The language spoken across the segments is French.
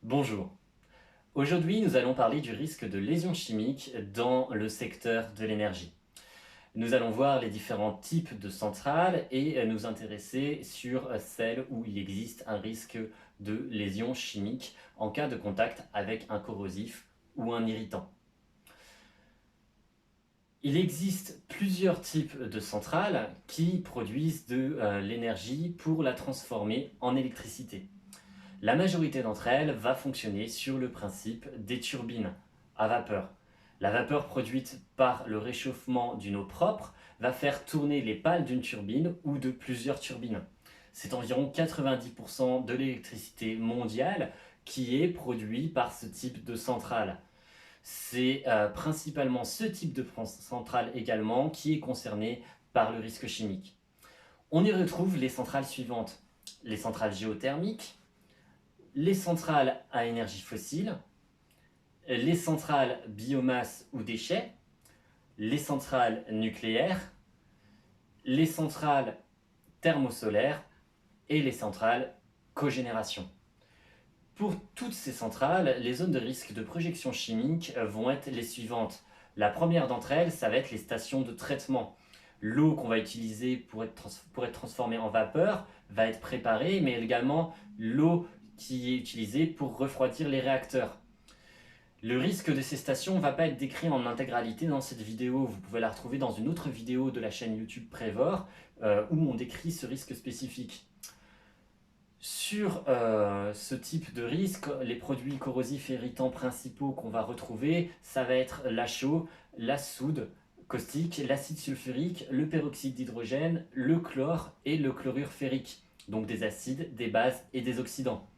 Bonjour. Aujourd'hui, nous allons parler du risque de lésions chimiques dans le secteur de l'énergie. Nous allons voir les différents types de centrales et nous intéresser sur celles où il existe un risque de lésions chimiques en cas de contact avec un corrosif ou un irritant. Il existe plusieurs types de centrales qui produisent de l'énergie pour la transformer en électricité. La majorité d'entre elles va fonctionner sur le principe des turbines à vapeur. La vapeur produite par le réchauffement d'une eau propre va faire tourner les pales d'une turbine ou de plusieurs turbines. C'est environ 90% de l'électricité mondiale qui est produite par ce type de centrale. C'est principalement ce type de centrale également qui est concerné par le risque chimique. On y retrouve les centrales suivantes: les centrales géothermiques, les centrales à énergie fossile, les centrales biomasse ou déchets, les centrales nucléaires, les centrales thermosolaires et les centrales cogénération. Pour toutes ces centrales, les zones de risque de projection chimique vont être les suivantes. La première d'entre elles, ça va être les stations de traitement. L'eau qu'on va utiliser pour être transformée en vapeur va être préparée, mais également l'eau qui est utilisée pour refroidir les réacteurs. Le risque de ces stations ne va pas être décrit en intégralité dans cette vidéo. Vous pouvez la retrouver dans une autre vidéo de la chaîne YouTube Prévor où on décrit ce risque spécifique. Sur ce type de risque, les produits corrosifs et irritants principaux qu'on va retrouver, ça va être la chaux, la soude caustique, l'acide sulfurique, le peroxyde d'hydrogène, le chlore et le chlorure ferrique, donc des acides, des bases et des oxydants.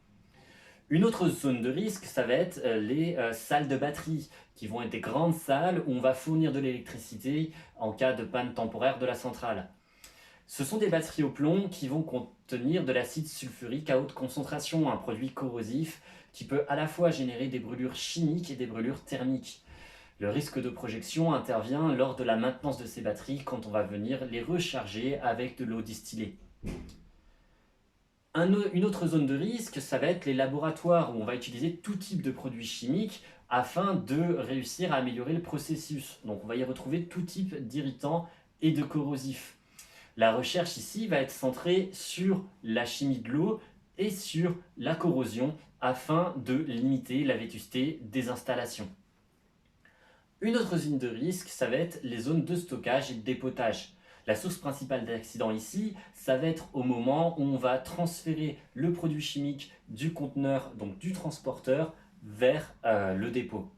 Une autre zone de risque, ça va être les salles de batterie, qui vont être des grandes salles où on va fournir de l'électricité en cas de panne temporaire de la centrale. Ce sont des batteries au plomb qui vont contenir de l'acide sulfurique à haute concentration, un produit corrosif qui peut à la fois générer des brûlures chimiques et des brûlures thermiques. Le risque de projection intervient lors de la maintenance de ces batteries quand on va venir les recharger avec de l'eau distillée. Une autre zone de risque, ça va être les laboratoires où on va utiliser tout type de produits chimiques afin de réussir à améliorer le processus. Donc on va y retrouver tout type d'irritants et de corrosifs. La recherche ici va être centrée sur la chimie de l'eau et sur la corrosion afin de limiter la vétusté des installations. Une autre zone de risque, ça va être les zones de stockage et de dépotage. La source principale d'accident ici, ça va être au moment où on va transférer le produit chimique du conteneur, donc du transporteur, vers le dépôt.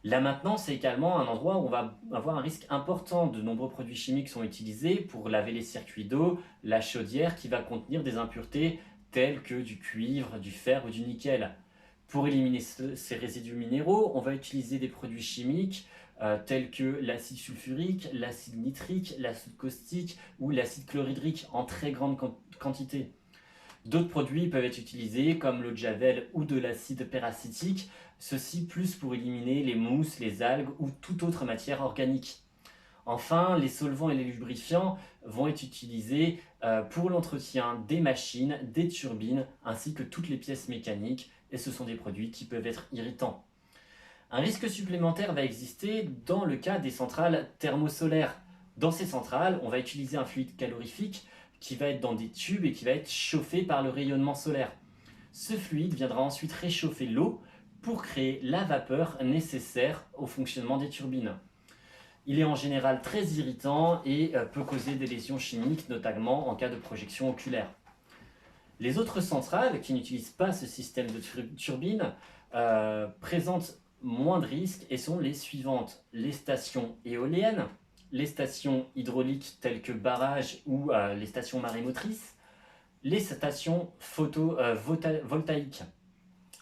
La maintenance, c'est également un endroit où on va avoir un risque important. De nombreux produits chimiques sont utilisés pour laver les circuits d'eau, la chaudière qui va contenir des impuretés telles que du cuivre, du fer ou du nickel. Pour éliminer ces résidus minéraux, on va utiliser des produits chimiques tels que l'acide sulfurique, l'acide nitrique, l'acide caustique ou l'acide chlorhydrique en très grande quantité. D'autres produits peuvent être utilisés comme l'eau de javel ou de l'acide peracitique, ceci plus pour éliminer les mousses, les algues ou toute autre matière organique. Enfin, les solvants et les lubrifiants vont être utilisés pour l'entretien des machines, des turbines, ainsi que toutes les pièces mécaniques, et ce sont des produits qui peuvent être irritants. Un risque supplémentaire va exister dans le cas des centrales thermosolaires. Dans ces centrales, on va utiliser un fluide calorifique qui va être dans des tubes et qui va être chauffé par le rayonnement solaire. Ce fluide viendra ensuite réchauffer l'eau pour créer la vapeur nécessaire au fonctionnement des turbines. Il est en général très irritant et peut causer des lésions chimiques, notamment en cas de projection oculaire. Les autres centrales qui n'utilisent pas ce système de turbine présentent moins de risques et sont les suivantes: les stations éoliennes, les stations hydrauliques telles que barrages ou les stations marémotrices, les stations voltaïques.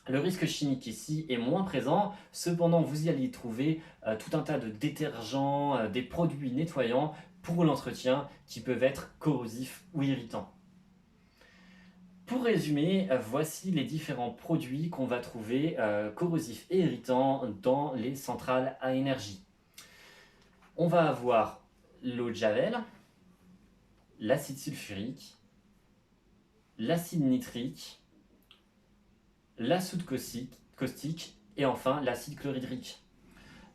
Le risque chimique ici est moins présent, cependant vous y allez trouver tout un tas de détergents, des produits nettoyants pour l'entretien qui peuvent être corrosifs ou irritants. Pour résumer, voici les différents produits qu'on va trouver corrosifs et irritants dans les centrales à énergie. On va avoir l'eau de javel, l'acide sulfurique, l'acide nitrique, la soude caustique et enfin l'acide chlorhydrique.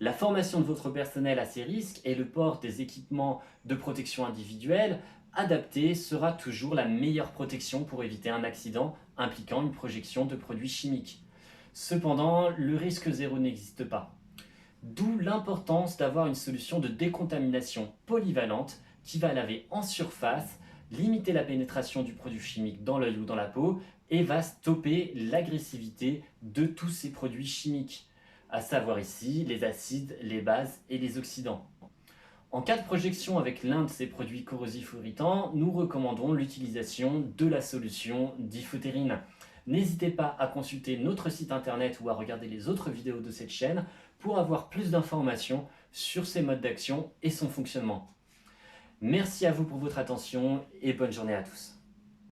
La formation de votre personnel à ces risques et le port des équipements de protection individuelle adaptés sera toujours la meilleure protection pour éviter un accident impliquant une projection de produits chimiques. Cependant, le risque zéro n'existe pas. D'où l'importance d'avoir une solution de décontamination polyvalente qui va laver en surface, limiter la pénétration du produit chimique dans l'œil ou dans la peau et va stopper l'agressivité de tous ces produits chimiques, à savoir ici les acides, les bases et les oxydants. En cas de projection avec l'un de ces produits corrosifs ou irritants, nous recommandons l'utilisation de la solution diphtérine. N'hésitez pas à consulter notre site internet ou à regarder les autres vidéos de cette chaîne pour avoir plus d'informations sur ces modes d'action et son fonctionnement. Merci à vous pour votre attention et bonne journée à tous.